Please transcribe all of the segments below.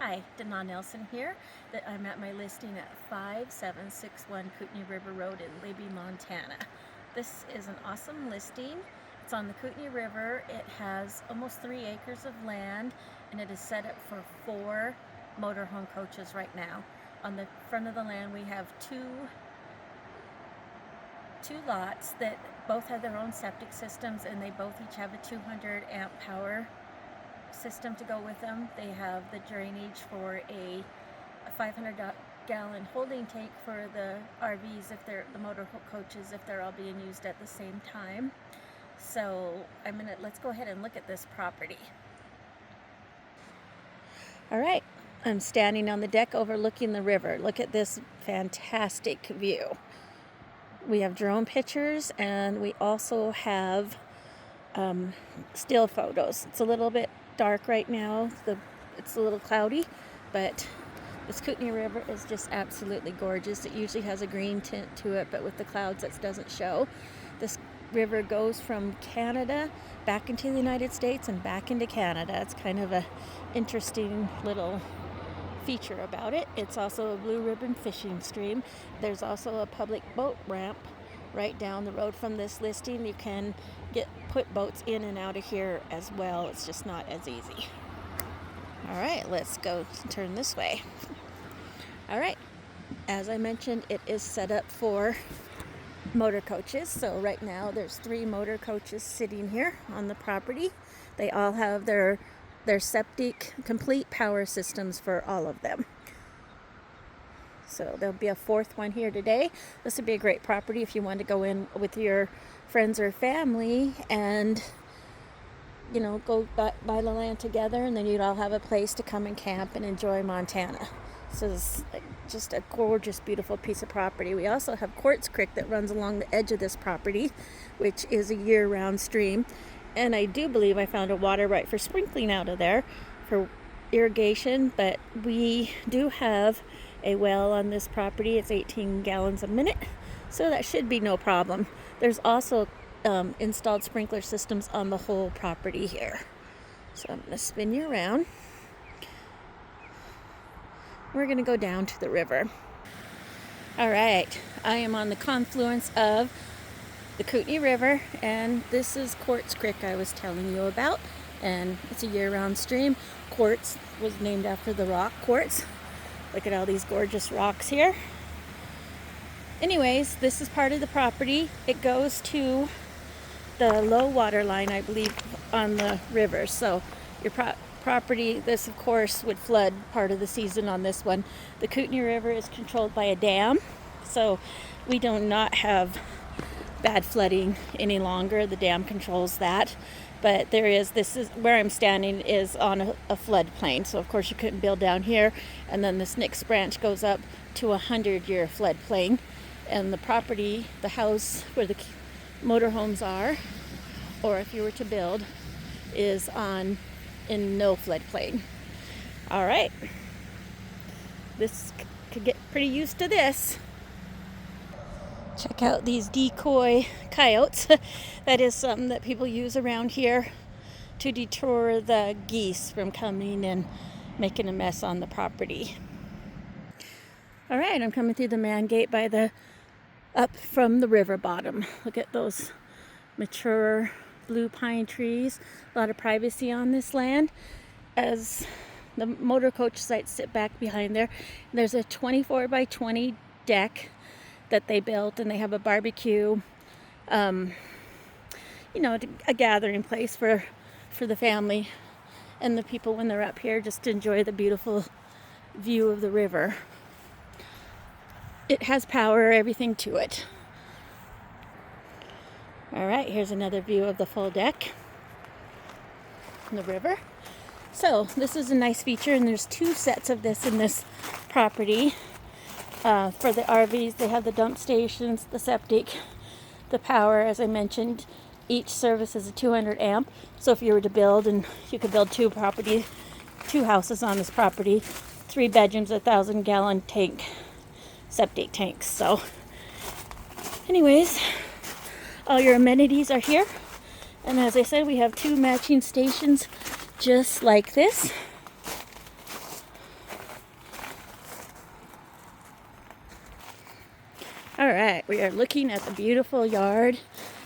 Hi, Dana Nelson here. I'm at my listing at 5761 Kootenai River Road in Libby, Montana. This is an awesome listing. It's on the Kootenai River. It has almost 3 acres of land and it is set up for 4 motorhome coaches right now. On the front of the land we have two lots that both have their own septic systems, and they both each have a 200 amp power system to go with them. They have the drainage for a 500-gallon holding tank for the RVs, if they're the motor coaches, if they're all being used at the same time. So let's go ahead and look at this property. All right, I'm standing on the deck overlooking the river. Look at this fantastic view. We have drone pictures and we also have still photos. It's a little bit dark right now. It's a little cloudy, but this Kootenai River is just absolutely gorgeous. It usually has a green tint to it, but with the clouds that doesn't show. This river goes from Canada back into the United States and back into Canada. It's kind of a interesting little feature about it. It's also a blue ribbon fishing stream. There's also a public boat ramp right down the road from this listing. You can put boats in and out of here as well. It's just not as easy. All right, let's go turn this way. All right, as I mentioned, it is set up for motor coaches. So right now there's 3 motor coaches sitting here on the property. They all have their septic complete power systems for all of them. So there'll be a 4th one here today. This would be a great property if you want to go in with your friends or family and go buy the land together, and then you'd all have a place to come and camp and enjoy Montana. So it's just a gorgeous, beautiful piece of property. We also have Quartz Creek that runs along the edge of this property, which is a year-round stream. And I do believe I found a water right for sprinkling out of there for irrigation, but we do have a well on this property. It's 18 gallons a minute, so that should be no problem. There's also installed sprinkler systems on the whole property here. So I'm going to spin you around. We're going to go down to the river. All right, I am on the confluence of the Kootenai River, and this is Quartz Creek I was telling you about, and it's a year-round stream. Quartz was named after the rock quartz. Look at all these gorgeous rocks here. Anyways, this is part of the property. It goes to the low water line, I believe, on the river. So your property, this of course would flood part of the season on this one. The Kootenai River is controlled by a dam, so we do not have bad flooding any longer. The dam controls that. But this is where I'm standing, is on a floodplain. So of course you couldn't build down here. And then this next branch goes up to a 100-year floodplain. And the property, the house where the motorhomes are, or if you were to build, is in no floodplain. All right. This could get pretty used to this. Check out these decoy coyotes. That is something that people use around here to deter the geese from coming and making a mess on the property. All right, I'm coming through the man gate up from the river bottom. Look at those mature blue pine trees. A lot of privacy on this land, as the motor coach sites sit back behind there. There's a 24 by 20 deck that they built, and they have a barbecue, a gathering place for the family and the people when they're up here, just to enjoy the beautiful view of the river. It has power, everything to it. All right, here's another view of the full deck and the river. So this is a nice feature, and there's 2 sets of this in this property. For the RVs, they have the dump stations, the septic, the power. As I mentioned, each service is a 200 amp. So if you were to build, and you could build 2 houses on this property, 3 bedrooms, 1,000-gallon tank, septic tanks. So anyways, all your amenities are here. And as I said, we have 2 matching stations just like this. All right, we are looking at the beautiful yard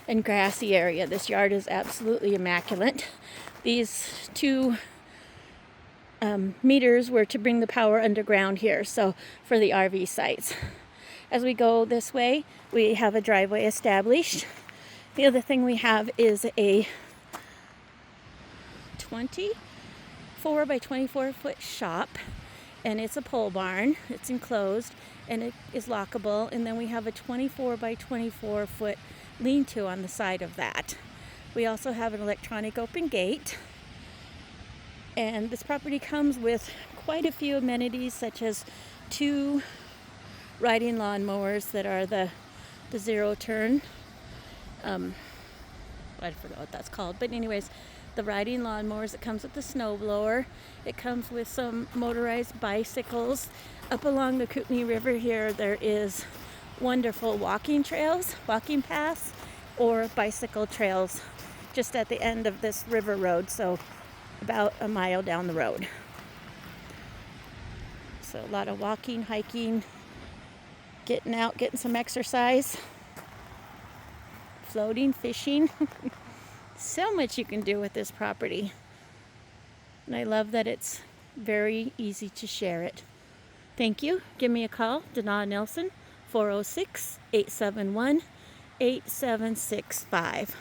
and grassy area. This yard is absolutely immaculate. These two meters were to bring the power underground here, so for the RV sites. As we go this way, we have a driveway established. The other thing we have is a 24 by 24 foot shop, and it's a pole barn. It's enclosed and it is lockable, and then we have a 24 by 24 foot lean-to on the side of that. We also have an electronic open gate, and this property comes with quite a few amenities, such as 2 riding lawnmowers that are the zero turn. I forgot what that's called, but anyways, the riding lawnmowers. It comes with the snow blower. It comes with some motorized bicycles. Up along the Kootenai River here, there is wonderful walking trails, walking paths, or bicycle trails just at the end of this river road, so about a mile down the road. So a lot of walking, hiking, getting out, getting some exercise, floating, fishing. So much you can do with this property. And I love that it's very easy to share it. Thank you. Give me a call, Dana Nelson, 406-871-8765.